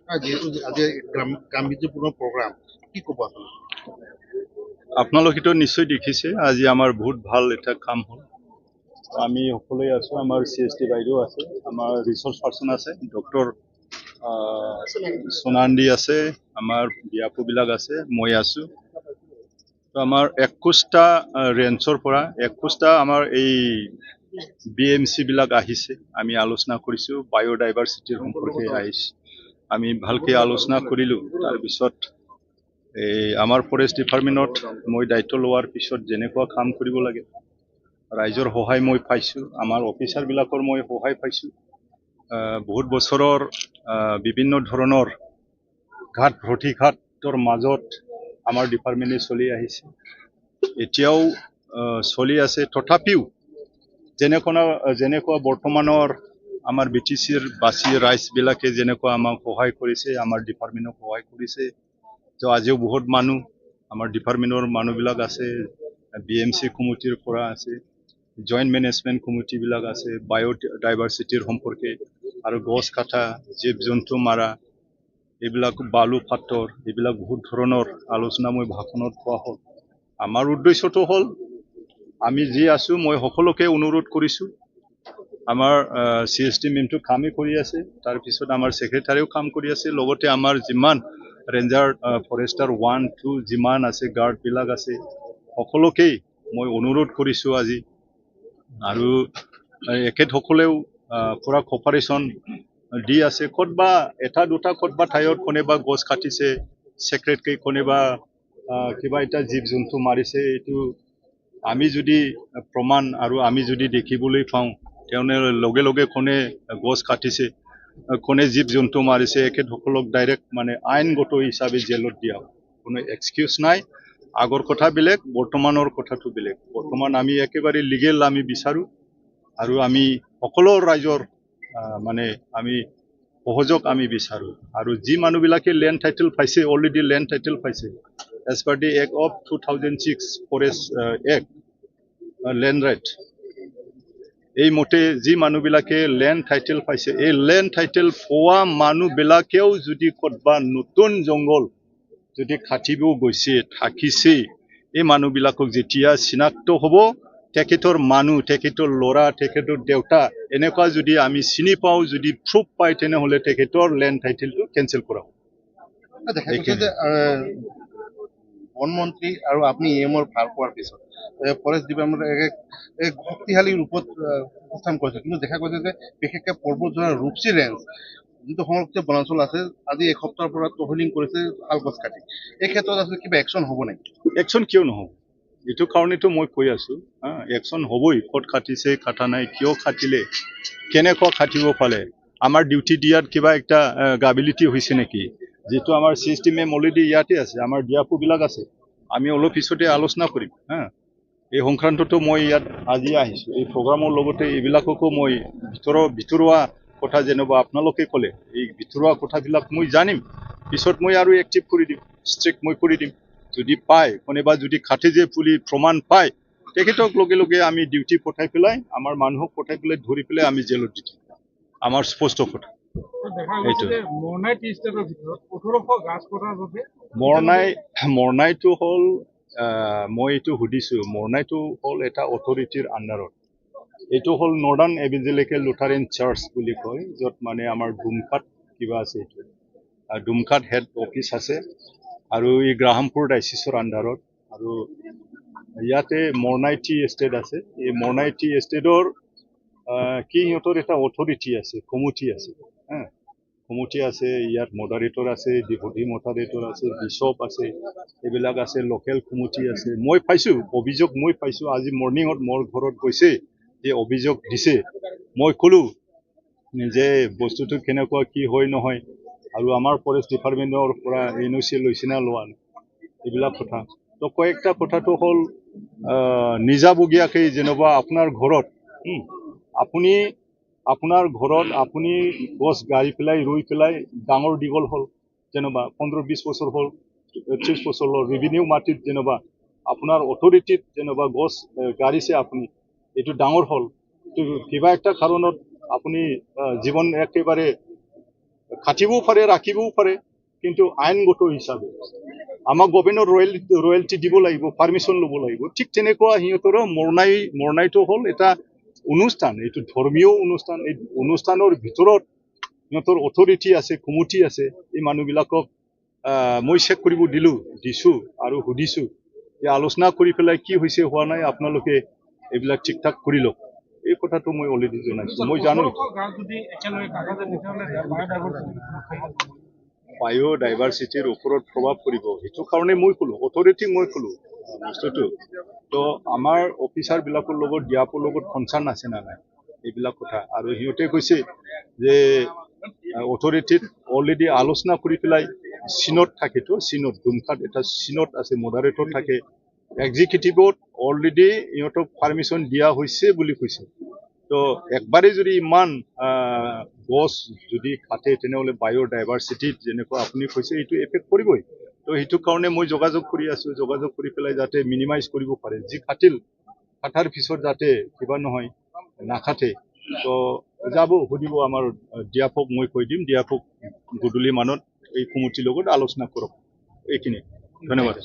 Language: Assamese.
যিহেতু আজি গ্ৰাম বিদ্যুৎ প্ৰগ্ৰাম কি ক'ব আপুনি? আপোনালোকেতো নিশ্চয় দেখিছে আজি আমাৰ বহুত ভাল এটা কাম হ'ল। আমি সকলোৱে আছো, আমাৰ CST বাইদেউ আছে, আমাৰ ৰিচোৰ্চ পাৰ্চন আছে, ডক্টৰ সোনান্দি আছে, আমাৰ বিয়াপুবিলাক আছে, মই আছো। তো আমাৰ 21টা ৰেঞ্চৰ পৰা 21টা আমাৰ এই BMC বিলাক আহিছে। আমি আলোচনা কৰিছো, বায়'ডাইভাৰ্চিটিৰ সম্পৰ্কে আহিছে। আমি ভালকে আলোচনা কৰিলো। তাৰপিছত আমাৰ ফৰেষ্ট ডিপাৰ্টমেণ্টত মই দায়িত্ব লোৱাৰ পিছত যেনেকুৱা কাম কৰিব লাগে, ৰাইজৰ সহায় মই পাইছো, আমাৰ অফিচাৰবিলাকৰ মই সহায় পাইছো। বহুত বছৰৰ বিভিন্ন ধৰণৰ ঘাটৰ মাজত আমাৰ ডিপাৰ্টমেণ্টে চলি আহিছে, এতিয়াও চলি আছে। তথাপিও যেনেকুৱা বৰ্তমানৰ আমাৰ BTCৰ বাসী ৰাইজবিলাকে যেনেকুৱা আমাক সহায় কৰিছে, আমাৰ ডিপাৰ্টমেণ্টক সহায় কৰিছে। তো আজিও বহুত মানুহ আমাৰ ডিপাৰ্টমেণ্টৰ মানুহবিলাক আছে, BMC কমিটিৰ পৰা আছে, জইণ্ট মেনেজমেণ্ট কমিটিবিলাক আছে, বায়'ডাইভাৰ্চিটিৰ সম্পৰ্কে আৰু গছ কাটা, জীৱ জন্তু মাৰা, এইবিলাক বালু পাথৰ, এইবিলাক বহুত ধৰণৰ আলোচনা মই ভাষণত কোৱা হ'ল। আমাৰ উদ্দেশ্যটো হ'ল আমি যি আছো, মই সকলোকে অনুৰোধ কৰিছো, আমাৰ CST মেমটো কামেই কৰি আছে, তাৰপিছত আমাৰ ছেক্ৰেটাৰীও কাম কৰি আছে, লগতে আমাৰ যিমান ৰেঞ্জাৰ ফৰেষ্টাৰ 1, 2 যিমান আছে, গাৰ্ডবিলাক আছে, সকলোকেই মই অনুৰোধ কৰিছো আজি। আৰু এখেতসকলেও পুৰা কপাৰেশ্যন দি আছে। ক'তবা এটা দুটা ক'তবা ঠাইত কোনোবা গছ কাটিছে, ছেক্ৰেটকৈ কোনোবা কিবা এটা জীৱ জন্তু মাৰিছে, এইটো আমি যদি প্ৰমাণ আৰু আমি যদি দেখিবলৈ পাওঁ, তেওঁলোকে লগে লগে কোনে গছ কাটিছে, কোনে জীৱ জন্তু মাৰিছে, এখেতসকলক ডাইৰেক্ট মানে আইনগত হিচাপে জেলত দিয়া, কোনো এক্সকিউজ নাই। আগৰ কথা বেলেগ, বৰ্তমানৰ কথাটো বেলেগ। বৰ্তমান আমি একেবাৰে লিগেল আমি বিচাৰো, আৰু আমি সকলো ৰাইজৰ মানে আমি সহযোগ আমি বিচাৰো। আৰু যি মানুহবিলাকে লেণ্ড টাইটেল পাইছে, অলৰেডি লেণ্ড টাইটেল পাইছে, as per the act of 2006 forest act land right, এই মতে যি মানুহবিলাকে লেণ্ড টাইটেল পাইছে, এই লেণ্ড টাইটেল পোৱা মানুহবিলাকেও যদি ক'তবা নতুন জংঘল যদি কাটিব গৈছে, থাকিছে, এই মানুহবিলাকক যেতিয়া চিনাক্ত হ'ব, তেখেতৰ মানুহ, তেখেতৰ ল'ৰা, তেখেতৰ দেউতা, এনেকুৱা যদি আমি চিনি পাওঁ, যদি প্ৰুফ পাই, তেনেহ'লে তেখেতৰ লেণ্ড টাইটেলটো কেঞ্চেল কৰা হ'ব। দেখা গৈছে যে বনমন্ত্ৰী আৰু আপুনি EMৰ ভাল পোৱাৰ পিছত ফৰেষ্ট ডিপাৰ্টমেণ্টে এক শক্তিশালী ৰূপত উপস্থান কৰিছে, কিন্তু দেখা গৈছে যে বিশেষকৈ পৰ্বতজোৰা ৰূপসী ৰেঞ্জ যিটো সংৰক্ষিত বনাঞ্চল আছে, আজি এসপ্তাহৰ পৰা তহলিং কৰিছে শাল গছ কাটি। এই ক্ষেত্ৰত আচলতে কিবা একশ্যন হ'ব নেকি? একশ্যন কিয় নহ'ব? এইটো কাৰণেতো মই কৈ আছো, একশ্যন হ'বই। ক'ত কাটিছে, কাটা নাই, কিয় কাটিলে, কেনেকুৱা কাটিব পালে, আমাৰ ডিউটি দিয়াত কিবা একটা গাবিলিটি হৈছে নেকি? যিটো আমাৰ CST মেম অলৰেডি ইয়াতে আছে, আমাৰ ডিয়াপুবিলাক আছে, আমি অলপ পিছতে আলোচনা কৰিম। এই সংক্ৰান্ততো মই ইয়াত আজি আহিছো, এই প্ৰগ্ৰামৰ লগতে এইবিলাককো মই ভিতৰুৱা কথা যেনিবা আপোনালোকে ক'লে, এই ভিতৰুৱা কথাবিলাক মই জানিম, পিছত মই আৰু এক্টিভ কৰি দিম, ষ্ট্ৰিক্ট মই কৰি দিম। যদি পায়, কোনোবা যদি কাটে যে পুলি প্ৰমাণ পায়, তেখেতক লগে লগে আমি ডিউটি পঠাই পেলাই, আমাৰ মানুহক পঠাই পেলাই, ধৰি পেলাই আমি জেলত দি দিম। আমাৰ স্পষ্ট কথা। মৰণাইটো হ'ল, মই এইটো সুধিছো, মৰণাইটো হ'ল এটা অথৰিটিৰ আণ্ডাৰত। এইটো হ'ল নৰ্দাৰ্ণ এভেঞ্জেলিকেল লুথাৰেন চাৰ্চ বুলি কয়, য'ত মানে আমাৰ ডুমকাত কিবা আছে, এইটো ডুমকাত হেড অফিচ আছে, আৰু এই গ্ৰাহামপুৰ ডাইচিছৰ আণ্ডাৰত। আৰু ইয়াতে মৰণাই টি এষ্টেট আছে, এই মৰণাই টি এষ্টেটৰ কি সিহঁতৰ এটা অথৰিটি আছে, কমিটি আছে, কমিটি আছে, ইয়াত মডাৰেটৰ আছে, ডেপুটি মডাৰেটৰ আছে, বিশ্বপ আছে, এইবিলাক আছে, লোকেল কমিটি আছে। মই পাইছো অভিযোগ, মই পাইছো আজি মৰ্ণিঙত মোৰ ঘৰত গৈছে, যে অভিযোগ দিছে, মই ক'লো যে বস্তুটো কেনেকুৱা কি হয় নহয়, আৰু আমাৰ ফৰেষ্ট ডিপাৰ্টমেণ্টৰ পৰা NOC লৈছে না লোৱা নাই, এইবিলাক কথা। তো কয়েকটা কথাটো হ'ল, নিজাববীয়াকৈ যেনিবা আপোনাৰ ঘৰত আপোনাৰ ঘৰত আপুনি গছ গাড়ি পেলাই, ৰুই পেলাই ডাঙৰ দীঘল হ'ল, যেনিবা 15-20 বছৰ হ'ল, 30 বছৰ হ'ল, ৰেভিনিউ মাটিত যেনিবা আপোনাৰ অথৰিটিত যেনিবা গছ গাড়িছে, আপুনি এইটো ডাঙৰ হ'ল, কিবা একটা কাৰণত আপুনি জীৱন একেবাৰে কাটিবও পাৰে ৰাখিবও পাৰে কিন্তু আইনগত হিচাপে আমাক গভৰ্ণমেণ্টৰ ৰয়েলটি দিব লাগিব পাৰ্মিশ্যন ল'ব লাগিব ঠিক তেনেকুৱা সিহঁতৰো মৰণাইটো হ'ল এটা অনুষ্ঠান এইটো ধৰ্মীয় অনুষ্ঠান এই অনুষ্ঠানৰ ভিতৰত সিহঁতৰ অথৰিটি আছে কমিটি আছে এই মানুহবিলাকক মই চেক কৰিব দিছো আৰু সুধিছো যে আলোচনা কৰি পেলাই কি হৈছে হোৱা নাই আপোনালোকে এইবিলাক ঠিক ঠাক কৰি লওক এই কথাটো মই অলৰেডি জনাইছো মই জানো বায়'ডাইভাৰ্চিটিৰ ওপৰত প্ৰভাৱ পৰিব সেইটো কাৰণে মই ক'লো অথৰিটিক মই ক'লো বস্তুটো তো আমাৰ অফিচাৰবিলাকৰ লগত ডিআপৰ লগত কনচাৰ্ণ আছে না নাই এইবিলাক কথা আৰু সিহঁতে কৈছে যে অথৰিটিত অলৰেডি আলোচনা কৰি পেলাই চিনত থাকেতো চিনত দুমকাত এটা চিনত আছে মডাৰেটৰ থাকে এক্সিকিউটিভত অলৰেডি ইহঁতক পাৰ্মিশ্যন দিয়া হৈছে বুলি কৈছে তো একবাৰে যদি ইমান গছ যদি কাটে তেনেহ'লে বায়'ডাইভাৰ্চিটিত যেনেকুৱা আপুনি কৈছে এইটো এফেক্ট কৰিবই তো সেইটো কাৰণে মই যোগাযোগ কৰি আছো যোগাযোগ কৰি পেলাই যাতে মিনিমাইজ কৰিব পাৰে যি কাটাৰ পিছত যাতে কিবা নহয় নাকাটে তো যাব সুধিব আমাৰ ডিআফক মই কৈ দিম ডিআফক গধূলি মানত এই কমিটিৰ লগত আলোচনা কৰক এইখিনি ধন্যবাদ